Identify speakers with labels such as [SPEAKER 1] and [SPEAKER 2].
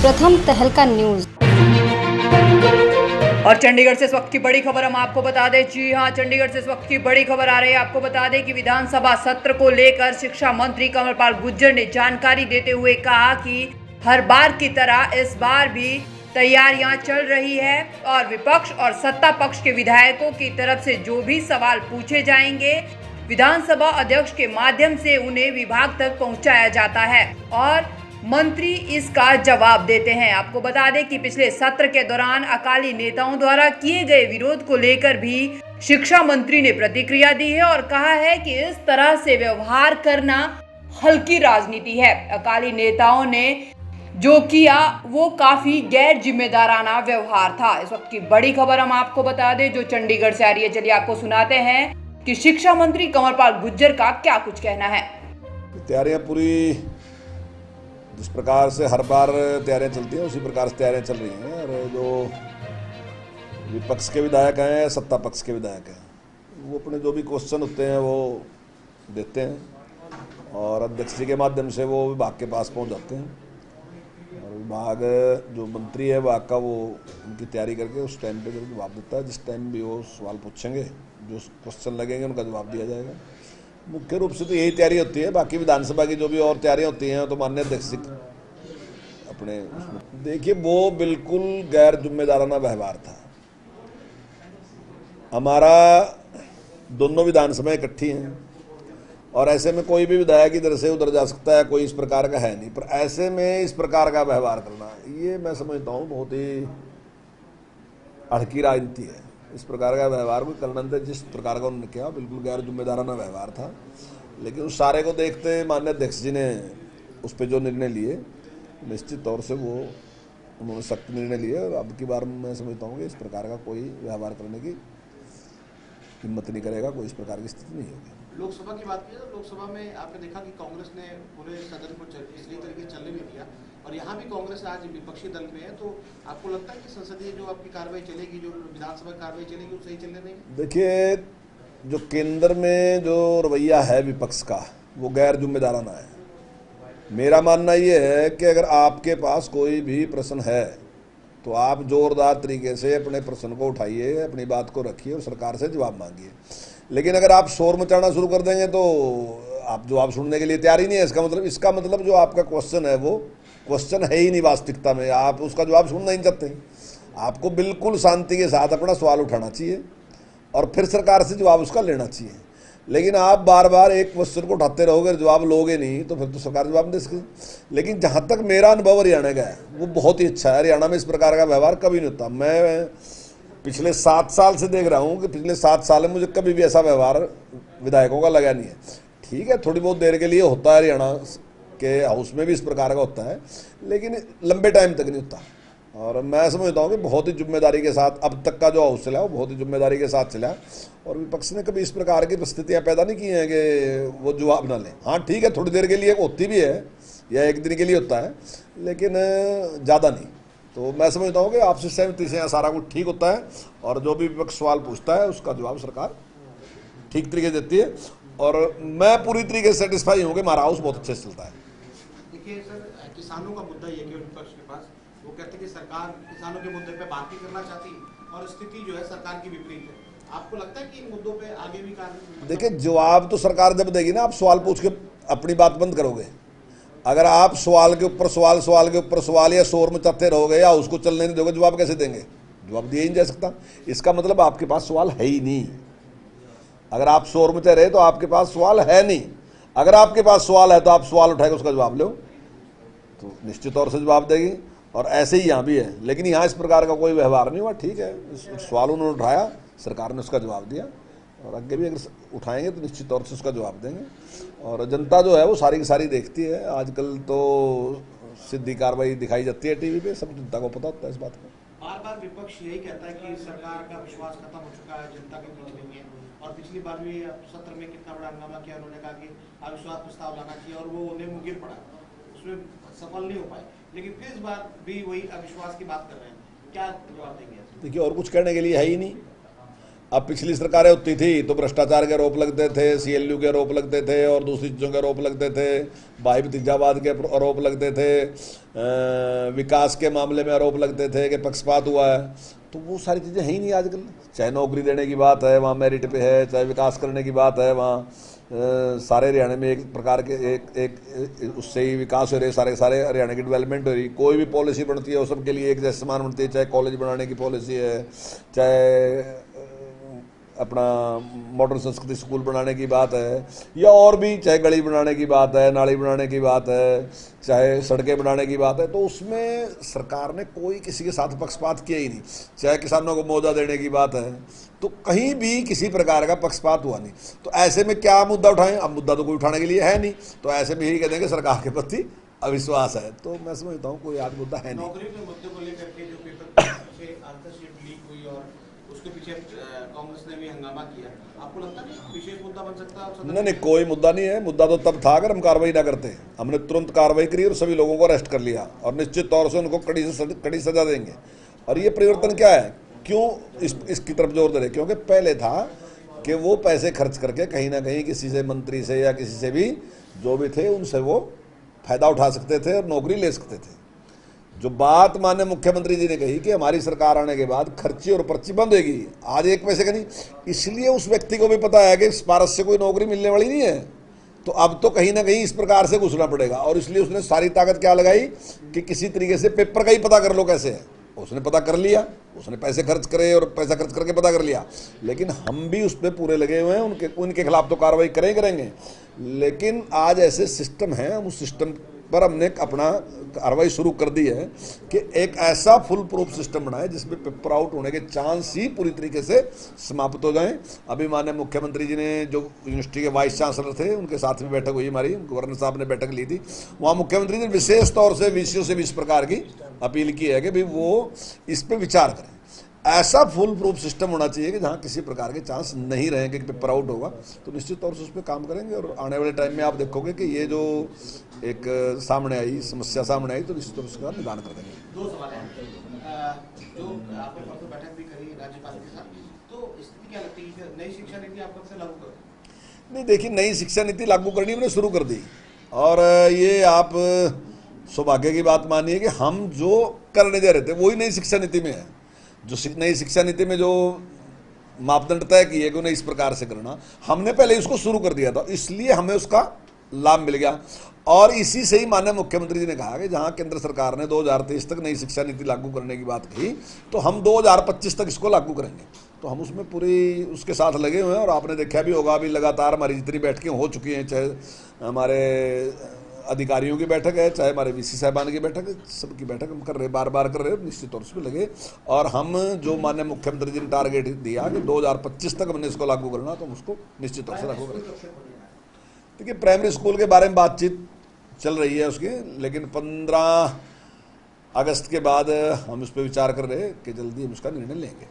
[SPEAKER 1] प्रथम तहलका न्यूज।
[SPEAKER 2] और चंडीगढ़ से इस वक्त की बड़ी खबर हम आपको बता दें। जी हां, चंडीगढ़ से इस वक्त की बड़ी खबर आ रही है। आपको बता दें कि विधानसभा सत्र को लेकर शिक्षा मंत्री कंवरपाल गुर्जर ने जानकारी देते हुए कहा कि हर बार की तरह इस बार भी तैयारियां चल रही है और विपक्ष और सत्ता पक्ष के विधायकों की तरफ से जो भी सवाल पूछे जाएंगे विधानसभा अध्यक्ष के माध्यम से उन्हें विभाग तक पहुंचाया जाता है और मंत्री इसका जवाब देते हैं। आपको बता दें कि पिछले सत्र के दौरान अकाली नेताओं द्वारा किए गए विरोध को लेकर भी शिक्षा मंत्री ने प्रतिक्रिया दी है और कहा है कि इस तरह से व्यवहार करना हल्की राजनीति है। अकाली नेताओं ने जो किया वो काफी गैर जिम्मेदाराना व्यवहार था। इस वक्त की बड़ी खबर हम आपको बता दें जो चंडीगढ़ से आ रही है। चलिए आपको सुनाते हैं कि शिक्षा मंत्री कंवरपाल गुर्जर का क्या कुछ कहना है।
[SPEAKER 3] तैयारियां पूरी जिस प्रकार से हर बार तैयारियां चलती हैं उसी प्रकार से तैयारियां चल रही हैं। और जो विपक्ष के विधायक हैं या सत्ता पक्ष के विधायक हैं वो अपने जो भी क्वेश्चन होते हैं वो देते हैं और अध्यक्ष जी के माध्यम से वो विभाग के पास पहुंच जाते हैं और विभाग जो मंत्री है विभाग का वो उनकी तैयारी करके उस टाइम पे जब जवाब देता है, जिस टाइम भी वो सवाल पूछेंगे जो क्वेश्चन लगेंगे उनका जवाब दिया जाएगा। मुख्य रूप से तो यही तैयारी होती है। बाकी विधानसभा की जो भी और तैयारियां होती हैं तो माननीय अध्यक्ष अपने देखिए वो बिल्कुल गैर जिम्मेदाराना व्यवहार था। हमारा दोनों विधानसभाएं इकट्ठी हैं और ऐसे में कोई भी विधायक इधर से उधर जा सकता है, कोई इस प्रकार का है नहीं। पर ऐसे में इस प्रकार का व्यवहार करना ये मैं समझता हूँ बहुत ही हल्की राजनीति है। इस प्रकार का व्यवहार कोई करना था, जिस प्रकार का उन्होंने किया बिल्कुल गैर जिम्मेदाराना व्यवहार था। लेकिन उस सारे को देखते माननीय अध्यक्ष जी ने उस पर जो निर्णय लिए निश्चित तौर से वो उन्होंने सख्त निर्णय लिए और अब की बार मैं समझता हूँ कि इस प्रकार का कोई व्यवहार करने की हिम्मत नहीं करेगा, कोई इस प्रकार की स्थिति नहीं होगी।
[SPEAKER 4] लोकसभा की बात की तो लोकसभा में आपने देखा कि कांग्रेस ने पूरे सदन को इसलिए तरीके चलने नहीं दिया और यहाँ भी कांग्रेस आज विपक्षी दल में है। तो आपको लगता है कि संसदीय जो आपकी कार्रवाई चलेगी, जो विधानसभा कार्रवाई चलेगी, वो सही चलने देंगे?
[SPEAKER 3] देखिए जो केंद्र में जो रवैया है विपक्ष का वो गैर जिम्मेदाराना है। मेरा मानना ये है कि अगर आपके पास कोई भी प्रश्न है तो आप जोरदार तरीके से अपने प्रश्न को उठाइए, अपनी बात को रखिए और सरकार से जवाब मांगिए। लेकिन अगर आप शोर मचाना शुरू कर देंगे तो आप जवाब सुनने के लिए तैयार ही नहीं है। इसका मतलब जो आपका क्वेश्चन है वो क्वेश्चन है ही नहीं वास्तविकता में, आप उसका जवाब सुनना ही नहीं चाहते। आपको बिल्कुल शांति के साथ अपना सवाल उठाना चाहिए और फिर सरकार से जवाब उसका लेना चाहिए। लेकिन आप बार बार एक क्वेश्चन को उठाते रहोगे, जवाब लोगे नहीं तो फिर तो सरकार जवाब दे सकेगी। लेकिन जहाँ तक मेरा अनुभव हरियाणा का है वो बहुत ही अच्छा है। हरियाणा में इस प्रकार का व्यवहार कभी नहीं होता। मैं पिछले 7 साल से देख रहा हूँ कि पिछले 7 साल में मुझे कभी भी ऐसा व्यवहार विधायकों का लगा नहीं है। ठीक है, थोड़ी बहुत देर के लिए होता है, हरियाणा के हाउस में भी इस प्रकार का होता है, लेकिन लंबे टाइम तक नहीं होता। और मैं समझता हूँ कि बहुत ही जिम्मेदारी के साथ अब तक का जो हाउस चला वो बहुत ही जिम्मेदारी के साथ चला और विपक्ष ने कभी इस प्रकार की परिस्थितियाँ पैदा नहीं की हैं कि वो जवाब ना लें। हाँ ठीक है, थोड़ी देर के लिए होती भी है या एक दिन के लिए होता है, लेकिन ज़्यादा नहीं। तो मैं समझता हूँ कि आपसी सहमति से सारा कुछ ठीक होता है और जो भी विपक्ष सवाल पूछता है उसका जवाब सरकार ठीक तरीके से देती है और मैं पूरी तरीके से सेटिस्फाई हूँ कि हमारा हाउस बहुत अच्छे से चलता है।
[SPEAKER 4] देखिए सर, किसानों का मुद्दा ये कि विपक्ष के पास वो कहते हैं कि सरकार किसानों के मुद्दे पे बात नहीं करना चाहती और स्थिति जो है सरकार की विपरीत है। आपको लगता है कि इन मुद्दों पे आगे भी कार्य?
[SPEAKER 3] देखिए जवाब तो सरकार जब देगी ना, आप सवाल पूछ के अपनी बात बंद करोगे। अगर आप सवाल के ऊपर सवाल, सवाल के ऊपर सवाल या शोर मचाते रहोगे या उसको चलने नहीं दोगे, जवाब कैसे देंगे? जवाब दिया ही नहीं जा सकता। इसका मतलब आपके पास सवाल है ही नहीं। अगर आप शोर मचा रहे तो आपके पास सवाल है नहीं। अगर आपके पास सवाल है तो आप सवाल उठाएगा उसका जवाब लो तो निश्चित तौर से जवाब देगी और ऐसे ही यहाँ भी है। लेकिन यहाँ इस प्रकार का कोई व्यवहार नहीं हुआ। ठीक है, सवाल उन्होंने उठाया, सरकार ने उसका जवाब दिया और आगे भी अगर उठाएंगे तो निश्चित तौर से उसका जवाब देंगे। और जनता जो है वो सारी की सारी देखती है। आजकल तो सीधी कार्रवाई दिखाई जाती है टीवी पे, सब जनता को पता होता है इस बात का।
[SPEAKER 4] बार बार विपक्ष यही कहता है कि सरकार का विश्वास खत्म हो चुका है, जनता के बीच नहीं है। और पिछली बार भी सत्र में कितना बड़ा हंगामा किया, उन्होंने कहा कि अविश्वास प्रस्ताव लाना चाहिए और वो उन्हें मुगिर पड़ा, उसमें सफल नहीं हो पाए। लेकिन फिर इस बार भी वही अविश्वास की बात कर रहे हैं, क्या जवाब देंगे?
[SPEAKER 3] देखिए और कुछ करने के लिए है ही नहीं। अब पिछली सरकारें होती थी तो भ्रष्टाचार के आरोप लगते थे, CLU के आरोप लगते थे और दूसरी चीज़ों के आरोप लगते थे, भाई भतीजावाद के आरोप लगते थे, विकास के मामले में आरोप लगते थे कि पक्षपात हुआ है। तो वो सारी चीज़ें हैं ही नहीं आजकल। चाहे नौकरी देने की बात है वहाँ मेरिट पे है, चाहे विकास करने की बात है वहाँ सारे हरियाणा में एक प्रकार के एक उससे ही विकास हो रहे, सारे हरियाणा की डेवलपमेंट हो रही। कोई भी पॉलिसी बनती है वो सबके लिए एक जैसे समान बनती है, चाहे कॉलेज बनाने की पॉलिसी है, चाहे अपना मॉडर्न संस्कृति स्कूल बनाने की बात है, या और भी चाहे गली बनाने की बात है, नाली बनाने की बात है, चाहे सड़कें बनाने की बात है, तो उसमें सरकार ने कोई किसी के साथ पक्षपात किया ही नहीं। चाहे किसानों को मुआवजा देने की बात है तो कहीं भी किसी प्रकार का पक्षपात हुआ नहीं। तो ऐसे में क्या मुद्दा उठाएं? अब मुद्दा तो कोई उठाने के लिए है नहीं, तो ऐसे में यही कह देंगे सरकार के प्रति अविश्वास है। तो मैं समझता हूँ कोई आज मुद्दा है नहीं।
[SPEAKER 4] नौकरी के मुद्दे को लेकर के जो पेपर से आंसरशीट लीक हुई और उसके पीछे कांग्रेस ने भी हंगामा किया, आपको लगता है कि विशेष मुद्दा बन सकता है?
[SPEAKER 3] नहीं, कोई मुद्दा नहीं है। मुद्दा तो तब था अगर हम कार्रवाई ना करते। हमने तुरंत कार्रवाई करी और सभी लोगों को अरेस्ट कर लिया और निश्चित तौर से उनको कड़ी सजा देंगे। और ये परिवर्तन क्या है, क्यों इसकी तरफ जोर दे रहे? क्योंकि पहले था कि वो पैसे खर्च करके कहीं ना कहीं किसी से, मंत्री से या किसी से भी जो भी थे उनसे वो फायदा उठा सकते थे और नौकरी ले सकते थे। जो बात माननीय मुख्यमंत्री जी ने कही कि हमारी सरकार आने के बाद खर्ची और पर्ची बंद होगी, आज एक पैसे का नहीं, इसलिए उस व्यक्ति को भी पता है कि सिफारिश से कोई नौकरी मिलने वाली नहीं है, तो अब तो कहीं ना कहीं इस प्रकार से घुसना पड़ेगा। और इसलिए उसने सारी ताकत क्या लगाई कि किसी तरीके से पेपर का ही पता कर लो कैसे है। उसने पता कर लिया, उसने पैसे खर्च करे और पैसा खर्च करके पता कर लिया। लेकिन हम भी उस पर पूरे लगे हुए हैं, उनके खिलाफ तो कार्रवाई करेंगे। लेकिन आज ऐसे सिस्टम है, हम उस सिस्टम पर हमने अपना कार्रवाई शुरू कर दी है कि एक ऐसा फुल प्रूफ सिस्टम बनाए जिसमें पेपर आउट होने के चांस ही पूरी तरीके से समाप्त हो जाएं। अभी माननीय मुख्यमंत्री जी ने जो यूनिवर्सिटी के वाइस चांसलर थे उनके साथ में बैठक हुई, हमारी गवर्नर साहब ने बैठक ली थी। वहाँ मुख्यमंत्री ने विशेष तौर से VCO से भी इस प्रकार की अपील की है कि भाई वो इस पर विचार करें। ऐसा फुल प्रूफ सिस्टम होना चाहिए कि जहाँ किसी प्रकार के चांस नहीं रहेंगे कि पेपर आउट होगा। तो निश्चित तौर से उस पर काम करेंगे और आने वाले टाइम में आप देखोगे कि ये जो एक सामने आई समस्या सामने आई तो निश्चित तौर से उसका निदान कर देंगे।
[SPEAKER 4] दो सवाल हैं, जो आपने परसों बैठक भी करी राज्यपाल के साथ, तो स्थिति क्या लगती है कि नई शिक्षा नीति आप कब से लागू करोगे?
[SPEAKER 3] नहीं, देखिए, नई शिक्षा नीति लागू करनी हमने शुरू कर दी और ये आप सौभाग्य की बात मानिए कि हम जो करने जा रहे थे वही नई शिक्षा नीति में है। जो नई शिक्षा नीति में जो मापदंड तय किए कि उन्हें इस प्रकार से करना, हमने पहले इसको शुरू कर दिया था, इसलिए हमें उसका लाभ मिल गया। और इसी से ही माननीय मुख्यमंत्री जी ने कहा कि जहां केंद्र सरकार ने 2023 तक नई शिक्षा नीति लागू करने की बात कही, तो हम 2025 तक इसको लागू करेंगे। तो हम उसमें पूरी उसके साथ लगे हुए हैं और आपने देखा भी होगा, अभी लगातार हमारी जितनी बैठकें हो चुकी हैं, चाहे हमारे अधिकारियों की बैठक है, चाहे हमारे VC साहबान की बैठक है, सबकी बैठक हम कर रहे, बार कर रहे हैं, निश्चित तौर से लगे। और हम जो माननीय मुख्यमंत्री जी ने टारगेट दिया कि 2025 तक हमने इसको लागू करना, तो हम उसको निश्चित तौर से लागू करेंगे। देखिए, प्राइमरी स्कूल के बारे में बातचीत चल रही है उसकी, लेकिन 15 अगस्त के बाद हम उस पर विचार कर रहे हैं कि जल्दी हम उसका निर्णय लेंगे।